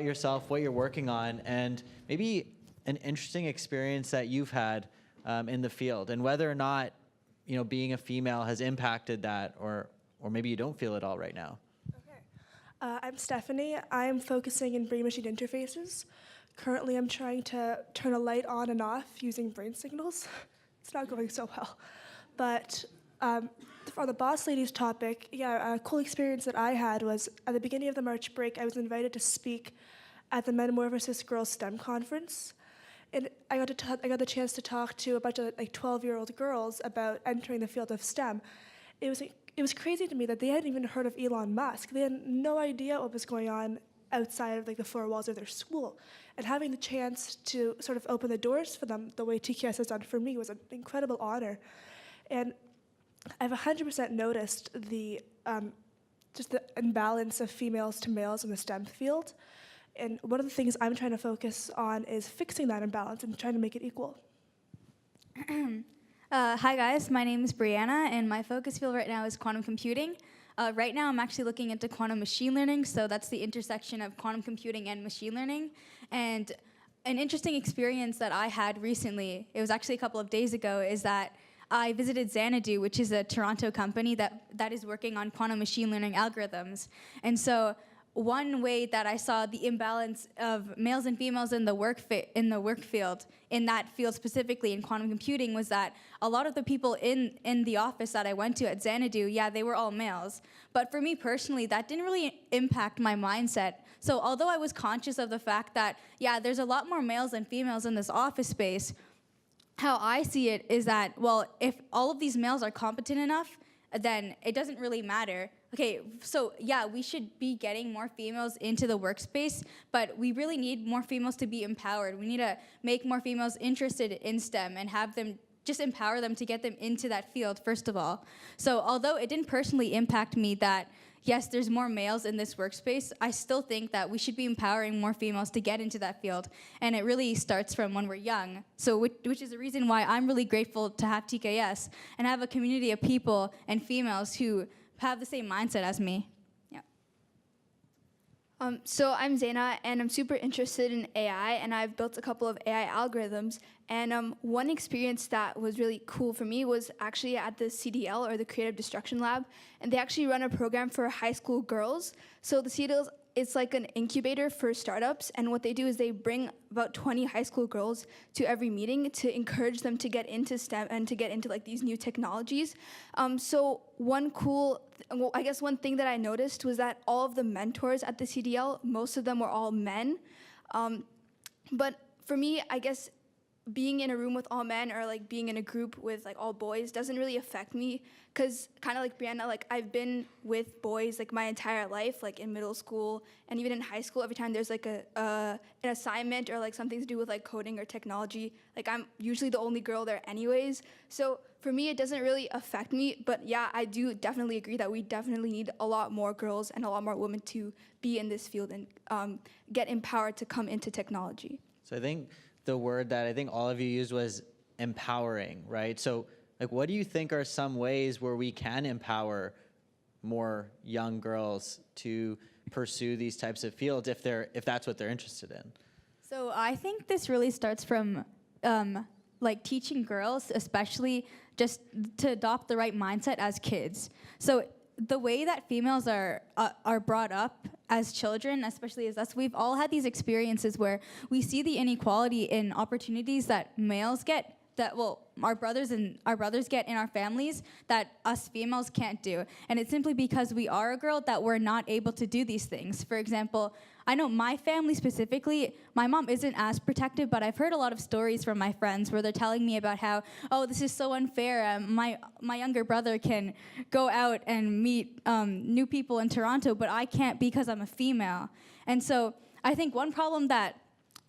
yourself, what you're working on, and maybe an interesting experience that you've had in the field, and whether or not being a female has impacted that, or maybe you don't feel it all right now. Okay. I'm Stephanie. I'm focusing in brain-machine interfaces. Currently, I'm trying to turn a light on and off using brain signals. It's not going so well. But for the boss ladies topic, a cool experience that I had was at the beginning of the March break, I was invited to speak at the Metamorphosis Girls STEM conference. And I got the chance to talk to a bunch of 12-year-old girls about entering the field of STEM. It was crazy to me that they hadn't even heard of Elon Musk. They had no idea what was going on outside of the four walls of their school. And having the chance to sort of open the doors for them the way TKS has done for me was an incredible honor. And I've 100% noticed just the imbalance of females to males in the STEM field. And one of the things I'm trying to focus on is fixing that imbalance and trying to make it equal. Hi guys, my name is Brianna, and my focus field right now is quantum computing. Right now I'm actually looking into quantum machine learning, so that's the intersection of quantum computing and machine learning. And an interesting experience that I had recently, it was actually a couple of days ago, is that I visited Zaynah, which is a Toronto company that is working on quantum machine learning algorithms. And so one way that I saw the imbalance of males and females in the work field, in that field specifically in quantum computing, was that a lot of the people in the office that I went to at Zaynah, they were all males. But for me personally, that didn't really impact my mindset. So although I was conscious of the fact that, there's a lot more males than females in this office space, how I see it is that, well, if all of these males are competent enough, then it doesn't really matter. Okay, so we should be getting more females into the workspace, but we really need more females to be empowered. We need to make more females interested in STEM and have them, just empower them to get them into that field, first of all. So although it didn't personally impact me that, yes, there's more males in this workspace, I still think that we should be empowering more females to get into that field. And it really starts from when we're young. So which is the reason why I'm really grateful to have TKS and have a community of people and females who have the same mindset as me. So I'm Zaynah, and I'm super interested in AI, and I've built a couple of AI algorithms. And one experience that was really cool for me was actually at the CDL, or the Creative Destruction Lab, and they actually run a program for high school girls. So the CDL, it's like an incubator for startups, and what they do is they bring about 20 high school girls to every meeting to encourage them to get into STEM and to get into these new technologies. So one thing that I noticed was that all of the mentors at the CDL, most of them were all men. But for me, I guess being in a room with all men, or being in a group with all boys, doesn't really affect me, because kind of like Brianna, I've been with boys my entire life, in middle school and even in high school. Every time there's an assignment or something to do with coding or technology, I'm usually the only girl there anyways. So for me, it doesn't really affect me. But I do definitely agree that we definitely need a lot more girls and a lot more women to be in this field and get empowered to come into technology. So I think the word that I think all of you used was empowering, right? So what do you think are some ways where we can empower more young girls to pursue these types of fields if that's what they're interested in? So I think this really starts from teaching girls, especially, just to adopt the right mindset as kids. So the way that females are brought up as children, especially as us, we've all had these experiences where we see the inequality in opportunities that males get, that our brothers get in our families, that us females can't do. And it's simply because we are a girl that we're not able to do these things. For example, I know my family specifically, my mom isn't as protective, but I've heard a lot of stories from my friends where they're telling me about how, oh, this is so unfair. My younger brother can go out and meet new people in Toronto, but I can't because I'm a female. And so I think one problem that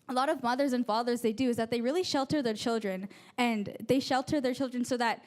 a lot of mothers and fathers, they do is that they really shelter their children, and they shelter their children so that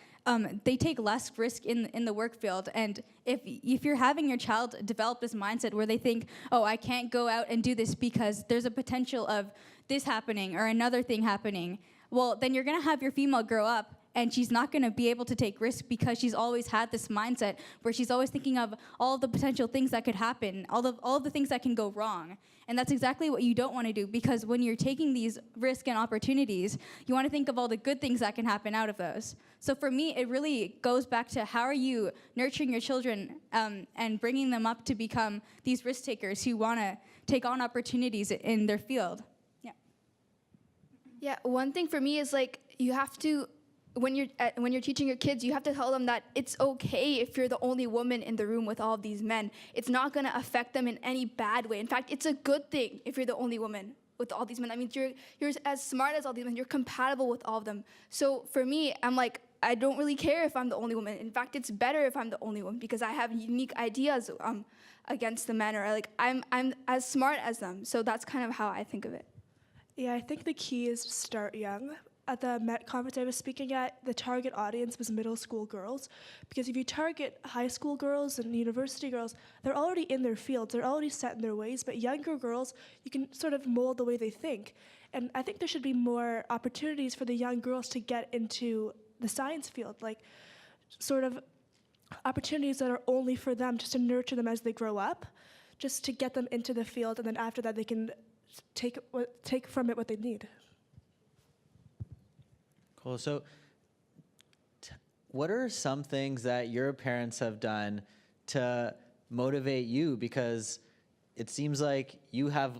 they take less risk in the work field. And if you're having your child develop this mindset where they think, oh, I can't go out and do this because there's a potential of this happening or another thing happening, well, then you're gonna have your female grow up and she's not going to be able to take risks because she's always had this mindset where she's always thinking of all of the potential things that could happen, all of the things that can go wrong. And that's exactly what you don't want to do, because when you're taking these risks and opportunities, you want to think of all the good things that can happen out of those. So for me, it really goes back to how are you nurturing your children and bringing them up to become these risk takers who want to take on opportunities in their field. Yeah. Yeah, one thing for me is like you have to, when you're teaching your kids, you have to tell them that it's okay if you're the only woman in the room with all of these men. It's not going to affect them in any bad way. In fact, it's a good thing if you're the only woman with all these men. That means you're as smart as all these men. You're compatible with all of them. So for me, I'm like, I don't really care if I'm the only woman. In fact, it's better if I'm the only woman because I have unique ideas against the men, or like I'm as smart as them. So that's kind of how I think of it. Yeah, I think the key is to start young. At the Met conference I was speaking at, the target audience was middle school girls, because if you target high school girls and university girls, they're already in their fields, they're already set in their ways, but younger girls, you can sort of mold the way they think. And I think there should be more opportunities for the young girls to get into the science field, like sort of opportunities that are only for them, just to nurture them as they grow up, just to get them into the field, and then after that they can take from it what they need. Cool. So what are some things that your parents have done to motivate you? Because it seems like you have,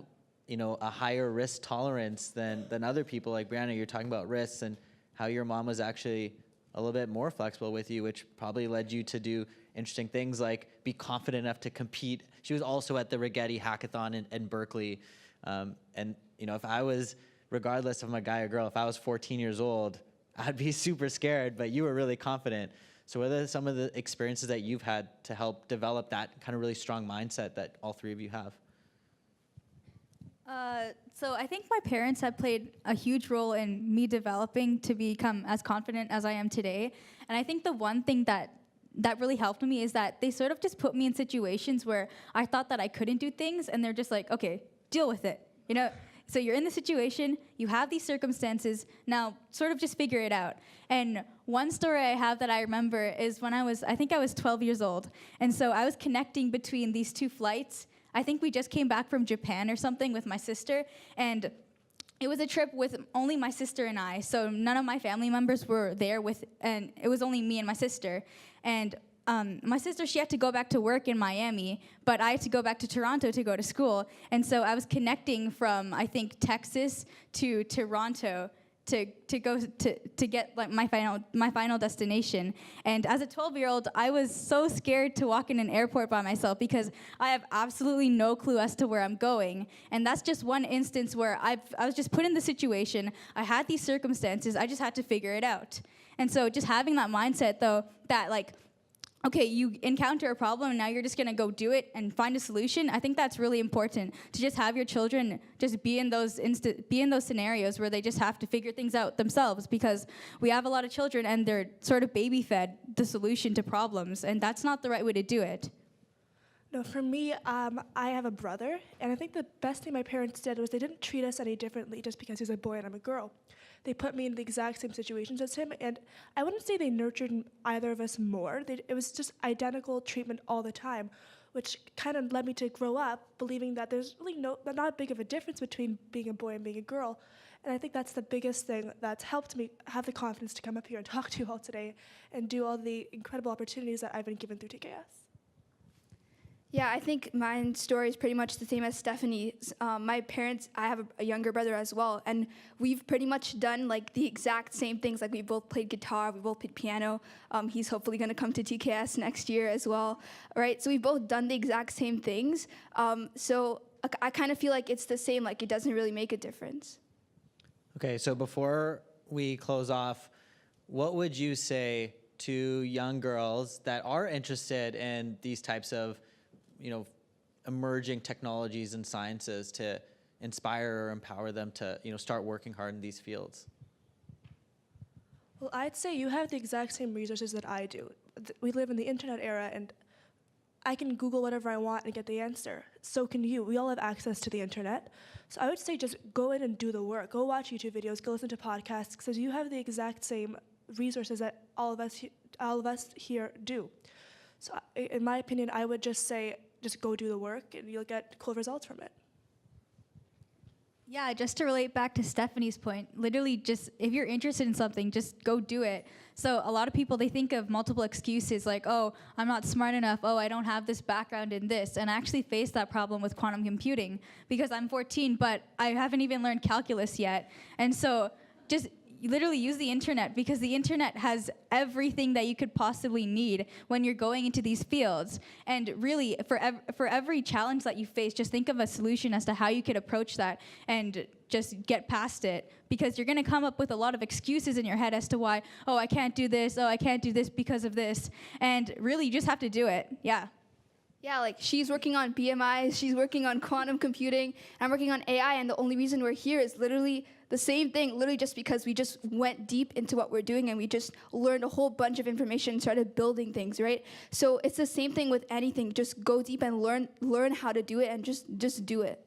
a higher risk tolerance than other people. Like Brianna, you're talking about risks and how your mom was actually a little bit more flexible with you, which probably led you to do interesting things like be confident enough to compete. She was also at the Rigetti Hackathon in Berkeley. And if I was, regardless of I'm a guy or girl, if I was 14 years old, I'd be super scared, but you were really confident. So what are some of the experiences that you've had to help develop that kind of really strong mindset that all three of you have? So I think my parents have played a huge role in me developing to become as confident as I am today. And I think the one thing that really helped me is that they sort of just put me in situations where I thought that I couldn't do things, and they're just like, okay, deal with it, So you're in the situation, you have these circumstances, now sort of just figure it out. And one story I have that I remember is when I think I was 12 years old. And so I was connecting between these two flights. I think we just came back from Japan or something with my sister. And it was a trip with only my sister and I. So none of my family members were there and it was only me and my sister. And my sister, she had to go back to work in Miami, but I had to go back to Toronto to go to school. And so I was connecting from, I think, Texas to Toronto to go to get like my final destination. And as a 12-year-old, I was so scared to walk in an airport by myself because I have absolutely no clue as to where I'm going. And that's just one instance where I was just put in the situation. I had these circumstances. I just had to figure it out. And so just having that mindset, though, that like, okay, you encounter a problem and now you're just gonna go do it and find a solution. I think that's really important to just have your children just be in those scenarios where they just have to figure things out themselves, because we have a lot of children and they're sort of baby fed the solution to problems, and that's not the right way to do it. No, for me, I have a brother, and I think the best thing my parents did was they didn't treat us any differently just because he's a boy and I'm a girl. They put me in the exact same situations as him, and I wouldn't say they nurtured either of us more. It was just identical treatment all the time, which kind of led me to grow up believing that there's really not big of a difference between being a boy and being a girl. And I think that's the biggest thing that's helped me have the confidence to come up here and talk to you all today and do all the incredible opportunities that I've been given through TKS. Yeah, I think my story is pretty much the same as Stephanie's. My parents, I have a younger brother as well, and we've pretty much done like the exact same things. Like we both played guitar, we both played piano. He's hopefully going to come to TKS next year as well, right? So we've both done the exact same things. So I kind of feel like it's the same, like it doesn't really make a difference. Okay, so before we close off, what would you say to young girls that are interested in these types of emerging technologies and sciences to inspire or empower them to, start working hard in these fields? Well, I'd say you have the exact same resources that I do. We live in the internet era, and I can Google whatever I want and get the answer. So can you. We all have access to the internet. So I would say just go in and do the work. Go watch YouTube videos, go listen to podcasts, because you have the exact same resources that all of us here do. So in my opinion, I would just say, just go do the work and you'll get cool results from it. Yeah, just to relate back to Stephanie's point, literally just if you're interested in something, just go do it. So a lot of people, they think of multiple excuses like, oh, I'm not smart enough, oh, I don't have this background in this. And I actually faced that problem with quantum computing because I'm 14, but I haven't even learned calculus yet. And so just literally use the internet because the internet has everything that you could possibly need when you're going into these fields. And really, for every challenge that you face, just think of a solution as to how you could approach that and just get past it, because you're going to come up with a lot of excuses in your head as to why, oh, I can't do this, oh, I can't do this because of this. And really, you just have to do it. Yeah. Yeah, like she's working on BMI, she's working on quantum computing, I'm working on AI, and the only reason we're here is literally the same thing, literally just because we just went deep into what we're doing and we just learned a whole bunch of information and started building things, right? So it's the same thing with anything. Just go deep and learn how to do it and just do it.